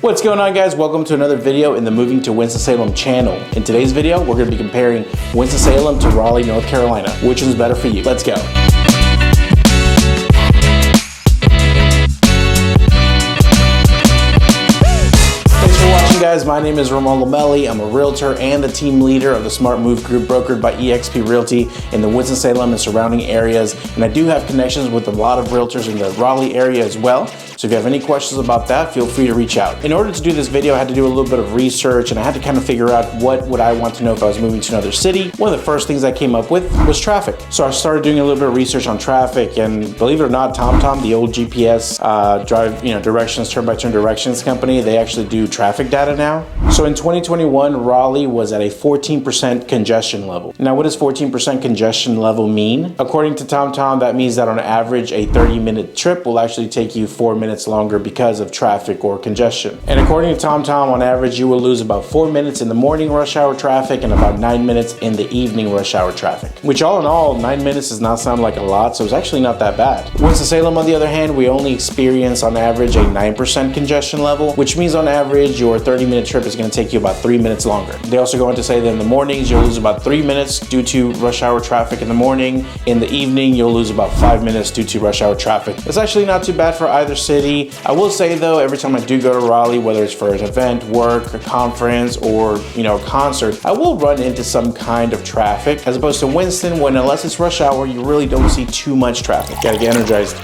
What's going on, guys? Welcome to another video in the Moving to Winston-Salem channel. In today's video, we're going to be comparing Winston-Salem to Raleigh, North Carolina. Which one's better for you? Let's go. Guys, my name is Ramon Lomeli. I'm a realtor and the team leader of the Smart Move Group brokered by eXp Realty in the Winston-Salem and surrounding areas, and I do have connections with a lot of realtors in the Raleigh area as well. So if you have any questions about that, feel free to reach out. In order to do this video, I had to do a little bit of research and I had to kind of figure out what would I want to know if I was moving to another city. One of the first things I came up with was traffic. So I started doing a little bit of research on traffic, and believe it or not, TomTom, the old GPS directions, turn-by-turn directions company, they actually do traffic data now. So in 2021, Raleigh was at a 14% congestion level. Now, what does 14% congestion level mean? According to TomTom, that means that on average, a 30-minute trip will actually take you 4 minutes longer because of traffic or congestion. And according to TomTom, on average, you will lose about 4 minutes in the morning rush hour traffic and about 9 minutes in the evening rush hour traffic. Which all in all, 9 minutes does not sound like a lot, so it's actually not that bad. Winston-Salem, on the other hand, we only experience on average a 9% congestion level, which means on average, your 30-minute trip is going to take you about 3 minutes longer. They also go on to say that in the mornings, you'll lose about 3 minutes due to rush hour traffic in the morning. In the evening, you'll lose about 5 minutes due to rush hour traffic. It's actually not too bad for either city. I will say though, every time I do go to Raleigh, whether it's for an event, work, a conference, or a concert, I will run into some kind of traffic, as opposed to Winston, when unless it's rush hour, you really don't see too much traffic. Gotta get energized.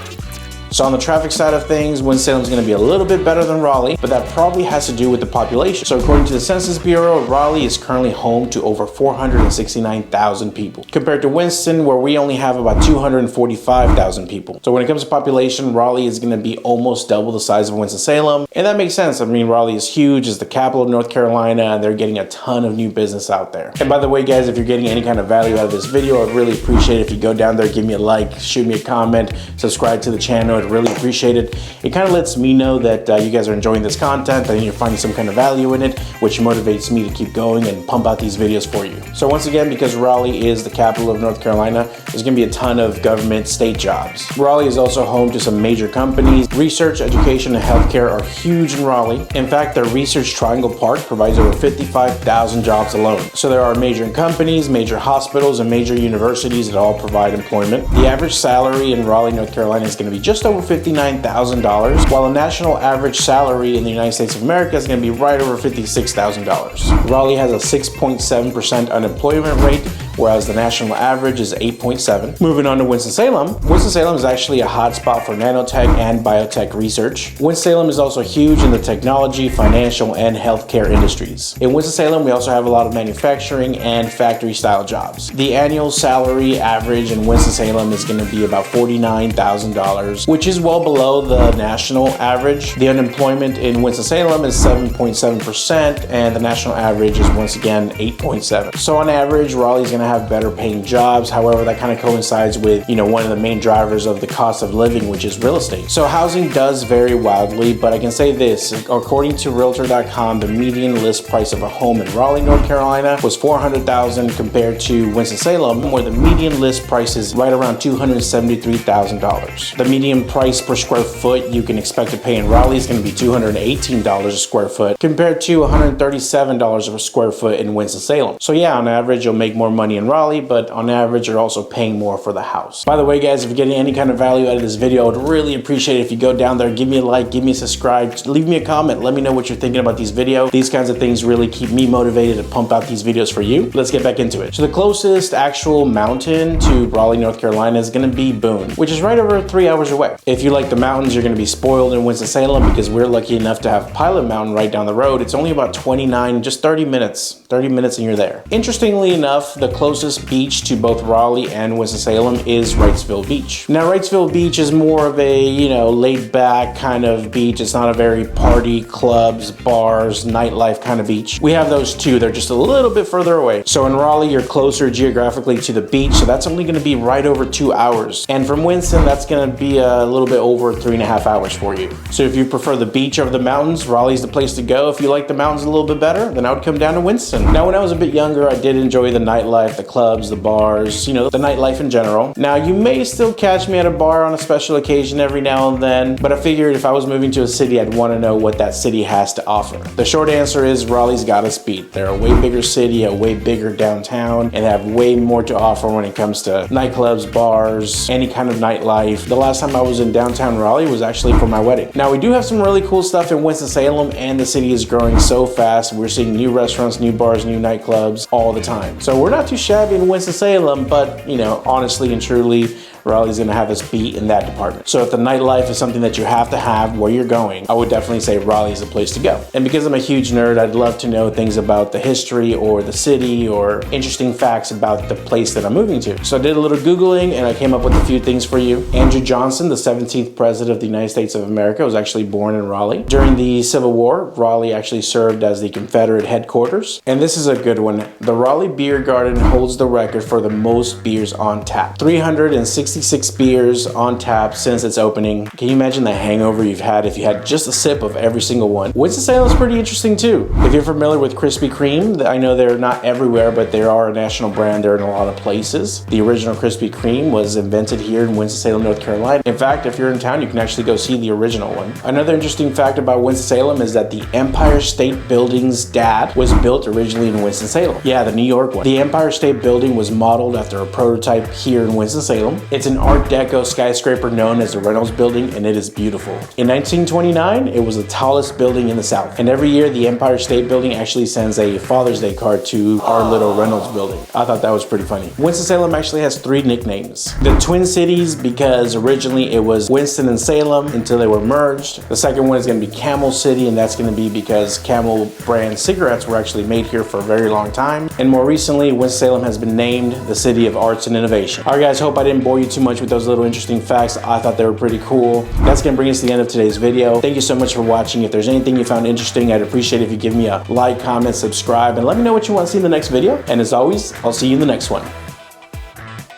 So on the traffic side of things, Winston-Salem is going to be a little bit better than Raleigh, but that probably has to do with the population. So according to the Census Bureau, Raleigh is currently home to over 469,000 people, compared to Winston, where we only have about 245,000 people. So when it comes to population, Raleigh is going to be almost double the size of Winston-Salem, and that makes sense. I mean, Raleigh is huge, it's the capital of North Carolina, and they're getting a ton of new business out there. And by the way, guys, if you're getting any kind of value out of this video, I'd really appreciate it if you go down there, give me a like, shoot me a comment, subscribe to the channel. I'd really appreciate it. It kind of lets me know that you guys are enjoying this content and you're finding some kind of value in it, which motivates me to keep going and pump out these videos for you. So once again, because Raleigh is the capital of North Carolina, there's going to be a ton of government state jobs. Raleigh is also home to some major companies. Research, education, and healthcare are huge in Raleigh. In fact, their Research Triangle Park provides over 55,000 jobs alone. So there are major companies, major hospitals, and major universities that all provide employment. The average salary in Raleigh, North Carolina is going to be just over $59,000, while a national average salary in the United States of America is going to be right over $56,000. Raleigh has a 6.7% unemployment rate, whereas the national average is 8.7. Moving on to Winston-Salem. Winston-Salem is actually a hotspot for nanotech and biotech research. Winston-Salem is also huge in the technology, financial, and healthcare industries. In Winston-Salem, we also have a lot of manufacturing and factory-style jobs. The annual salary average in Winston-Salem is going to be about $49,000, which is well below the national average. The unemployment in Winston-Salem is 7.7%, and the national average is once again 8.7. So on average, Raleigh is going to have better paying jobs. However, that kind of coincides with, one of the main drivers of the cost of living, which is real estate. So housing does vary wildly, but I can say this, according to Realtor.com, the median list price of a home in Raleigh, North Carolina was $400,000 compared to Winston-Salem, where the median list price is right around $273,000. The median price per square foot you can expect to pay in Raleigh is going to be $218 a square foot compared to $137 a square foot in Winston-Salem. So yeah, on average, you'll make more money in Raleigh, but on average, you're also paying more for the house. By the way, guys, if you're getting any kind of value out of this video, I would really appreciate it if you go down there, give me a like, give me a subscribe, leave me a comment, let me know what you're thinking about these videos. These kinds of things really keep me motivated to pump out these videos for you. Let's get back into it. So the closest actual mountain to Raleigh, North Carolina is going to be Boone, which is right over 3 hours away. If you like the mountains, you're going to be spoiled in Winston-Salem because we're lucky enough to have Pilot Mountain right down the road. It's only about 30 minutes and you're there. Interestingly enough, the closest beach to both Raleigh and Winston-Salem is Wrighstville Beach. Now, Wrighstville Beach is more of a, laid back kind of beach. It's not a very party, clubs, bars, nightlife kind of beach. We have those too. They're just a little bit further away. So in Raleigh, you're closer geographically to the beach. So that's only going to be right over 2 hours. And from Winston, that's going to be a little bit over 3.5 hours for you. So if you prefer the beach over the mountains, Raleigh's the place to go. If you like the mountains a little bit better, then I would come down to Winston. Now, when I was a bit younger, I did enjoy the nightlife. got the clubs, the bars, you know, the nightlife in general. Now, you may still catch me at a bar on a special occasion every now and then, but I figured if I was moving to a city, I'd want to know what that city has to offer. The short answer is Raleigh's got us beat. They're a way bigger city, a way bigger downtown, and have way more to offer when it comes to nightclubs, bars, any kind of nightlife. The last time I was in downtown Raleigh was actually for my wedding. Now, we do have some really cool stuff in Winston-Salem, and the city is growing so fast. We're seeing new restaurants, new bars, new nightclubs all the time. So we're not too shabby in Winston-Salem, but you know, honestly and truly, Raleigh's gonna have us beat in that department. So if the nightlife is something that you have to have where you're going, I would definitely say Raleigh is a place to go. And because I'm a huge nerd, I'd love to know things about the history or the city or interesting facts about the place that I'm moving to. So I did a little Googling and I came up with a few things for you. Andrew Johnson, the 17th president of the United States of America, was actually born in Raleigh. During the Civil War, Raleigh actually served as the Confederate headquarters. And this is a good one. The Raleigh Beer Garden holds the record for the most beers on tap. 366 beers on tap since its opening. Can you imagine the hangover you've had if you had just a sip of every single one? Winston-Salem is pretty interesting too. If you're familiar with Krispy Kreme, I know they're not everywhere, but they are a national brand. They're in a lot of places. The original Krispy Kreme was invented here in Winston-Salem, North Carolina. In fact, if you're in town, you can actually go see the original one. Another interesting fact about Winston-Salem is that the Empire State Building's dad was built originally in Winston-Salem. Yeah, the New York one. The Empire State Building was modeled after a prototype here in Winston-Salem. It's an Art Deco skyscraper known as the Reynolds Building, and it is beautiful. In 1929, it was the tallest building in the South. And every year, the Empire State Building actually sends a Father's Day card to our little Reynolds Building. I thought that was pretty funny. Winston-Salem actually has 3 nicknames. The Twin Cities, because originally it was Winston and Salem until they were merged. The second one is going to be Camel City, and that's going to be because Camel brand cigarettes were actually made here for a very long time. And more recently, Winston-Salem has been named the City of Arts and Innovation. All right, guys, hope I didn't bore you too much with those little interesting facts. I thought they were pretty cool. That's gonna bring us to the end of today's video. Thank you so much for watching. If there's anything you found interesting, I'd appreciate it if you give me a like, comment, subscribe, and let me know what you want to see in the next video. And as always, I'll see you in the next one.